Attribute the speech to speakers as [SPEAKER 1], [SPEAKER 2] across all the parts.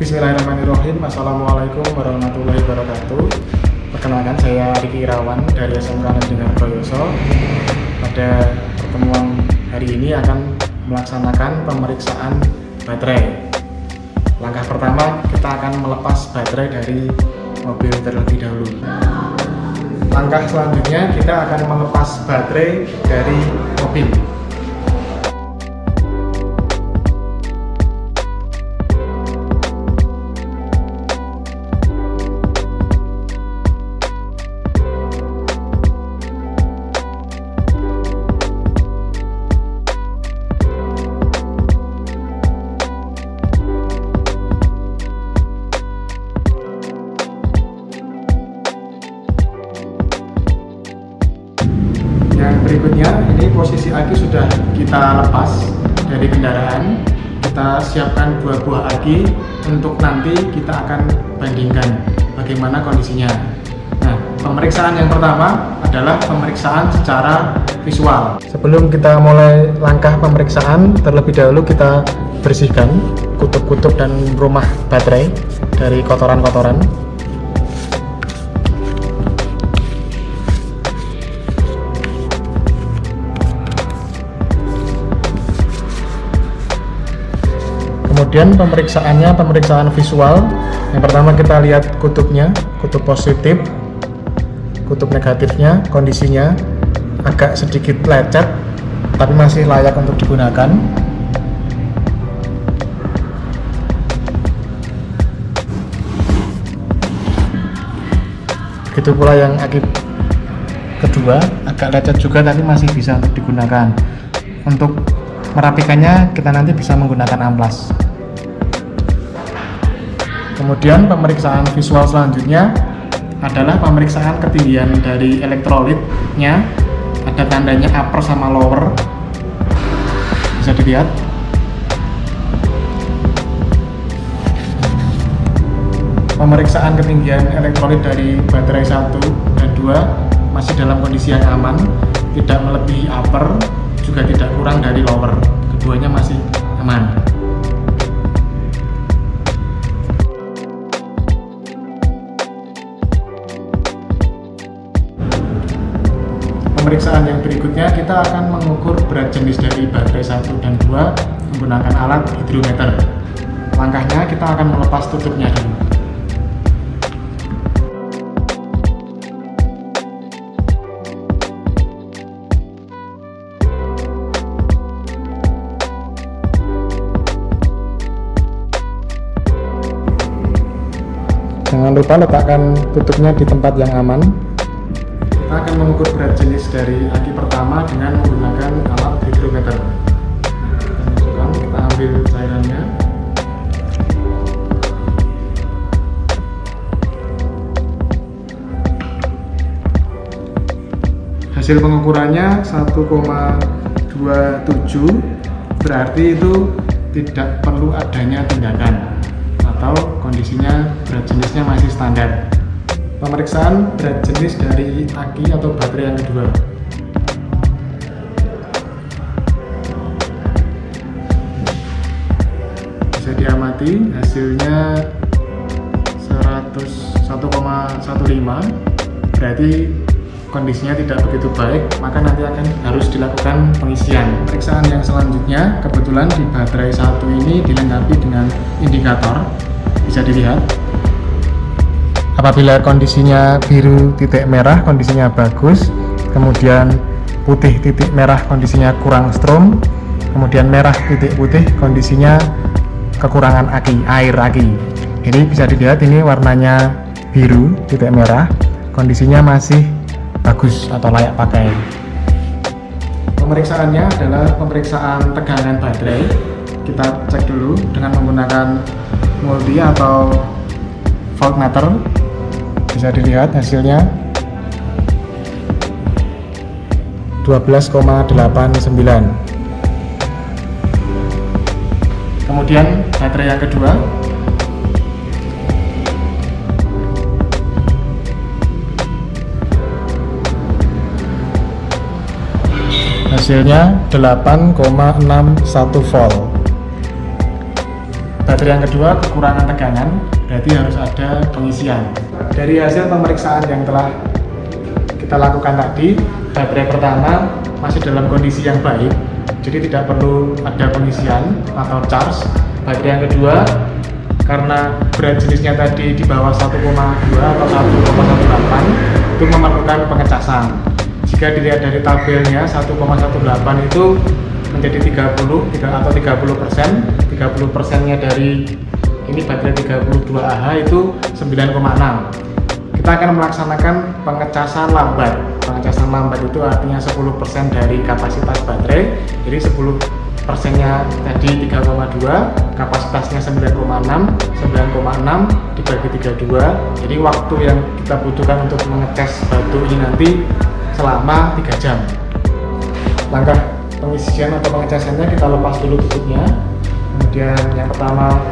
[SPEAKER 1] Bismillahirrahmanirrahim. Assalamualaikum warahmatullahi wabarakatuh. Perkenalkan, saya Riki Irawan dari SMK Negeri Hargoyoso. Pada pertemuan hari ini akan melaksanakan pemeriksaan baterai. Langkah pertama, kita akan melepas baterai dari mobil terlebih dahulu. Langkah selanjutnya, kita akan melepas baterai dari mobil. Yang berikutnya, ini posisi aki sudah kita lepas dari kendaraan. Kita siapkan buah aki untuk nanti kita akan bandingkan bagaimana kondisinya. Nah, pemeriksaan yang pertama adalah pemeriksaan secara visual. Sebelum kita mulai langkah pemeriksaan, terlebih dahulu kita bersihkan kutub-kutub dan rumah baterai dari kotoran-kotoran. Kemudian pemeriksaannya pemeriksaan visual. Yang pertama kita lihat kutubnya, kutub positif, kutub negatifnya, kondisinya agak sedikit lecet tapi masih layak untuk digunakan. Begitu pula yang aki kedua, agak lecet juga tapi masih bisa untuk digunakan. Untuk merapikannya kita nanti bisa menggunakan amplas. Kemudian pemeriksaan visual selanjutnya adalah pemeriksaan ketinggian dari elektrolitnya. Ada tandanya upper sama lower, bisa dilihat. Pemeriksaan ketinggian elektrolit dari baterai 1 dan 2 masih dalam kondisi yang aman, tidak melebihi upper, juga tidak kurang dari lower. Keduanya masih aman. Pemeriksaan yang berikutnya, kita akan mengukur berat jenis dari baterai 1 dan 2 menggunakan alat hidrometer. Langkahnya, kita akan melepas tutupnya dulu. Jangan lupa letakkan tutupnya di tempat yang aman. Kita akan mengukur berat jenis dari aki pertama dengan menggunakan alat hidrometer. Kita ambil cairannya. Hasil pengukurannya 1,27, berarti itu tidak perlu adanya tindakan atau kondisinya berat jenisnya masih standar. Pemeriksaan berat jenis dari aki atau baterai yang kedua. Bisa diamati hasilnya 101,15, berarti kondisinya tidak begitu baik, maka nanti harus dilakukan pengisian. Pemeriksaan yang selanjutnya, kebetulan di baterai 1 ini dilengkapi dengan indikator, bisa dilihat. Apabila kondisinya biru titik merah, kondisinya bagus. Kemudian putih titik merah, kondisinya kurang strom. Kemudian merah titik putih, kondisinya kekurangan aki, air aki. Ini bisa dilihat, ini warnanya biru titik merah, kondisinya masih bagus atau layak pakai. Pemeriksaannya adalah pemeriksaan tegangan baterai. Kita cek dulu dengan menggunakan multi atau voltmeter. Bisa dilihat hasilnya 12,89. Kemudian baterai yang kedua. Hasilnya 8,61 volt. baterai yang kedua kekurangan tegangan, berarti harus ada pengisian. Dari hasil pemeriksaan yang telah kita lakukan tadi, baterai pertama masih dalam kondisi yang baik, jadi tidak perlu ada pengisian atau charge. Baterai yang kedua, karena berat jenisnya tadi di bawah 1,2 atau 1,18, itu memerlukan pengecasan. Jika dilihat dari tabelnya, 1,18 itu menjadi 30 atau 30%. 30%-nya dari ini baterai 32 Ah itu 9,6. Kita akan melaksanakan pengecasan lambat. Pengecasan lambat itu artinya 10% dari kapasitas baterai. Jadi 10%-nya tadi 3,2, kapasitasnya 9,6 dibagi 32. Jadi waktu yang kita butuhkan untuk mengecas batu ini nanti selama 3 jam. Langkah pengisian atau pengecasannya, kita lepas dulu tutupnya. Kemudian yang pertama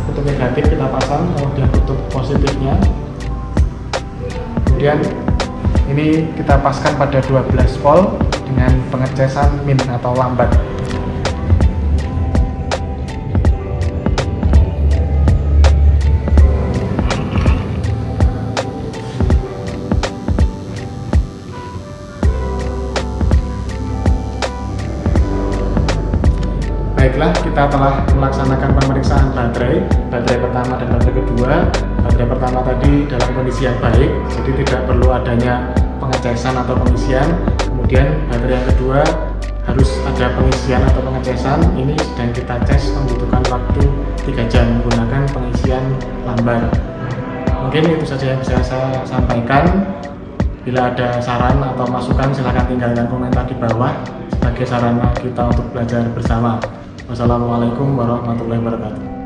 [SPEAKER 1] tutup negatif kita pasang, kemudian tutup positifnya. Kemudian ini kita paskan pada 12 volt dengan pengecasan min atau lambat. Baiklah, kita telah melaksanakan pemeriksaan baterai pertama dan baterai kedua. Baterai pertama tadi dalam kondisi yang baik, jadi tidak perlu adanya pengecasan atau pengisian. Kemudian baterai yang kedua harus ada pengisian atau pengecasan. Ini sedang kita cas, membutuhkan waktu 3 jam menggunakan pengisian lambat. Mungkin itu saja yang bisa saya sampaikan. Bila ada saran atau masukan, silahkan tinggalkan komentar di bawah sebagai sarana kita untuk belajar bersama. Wassalamualaikum warahmatullahi wabarakatuh.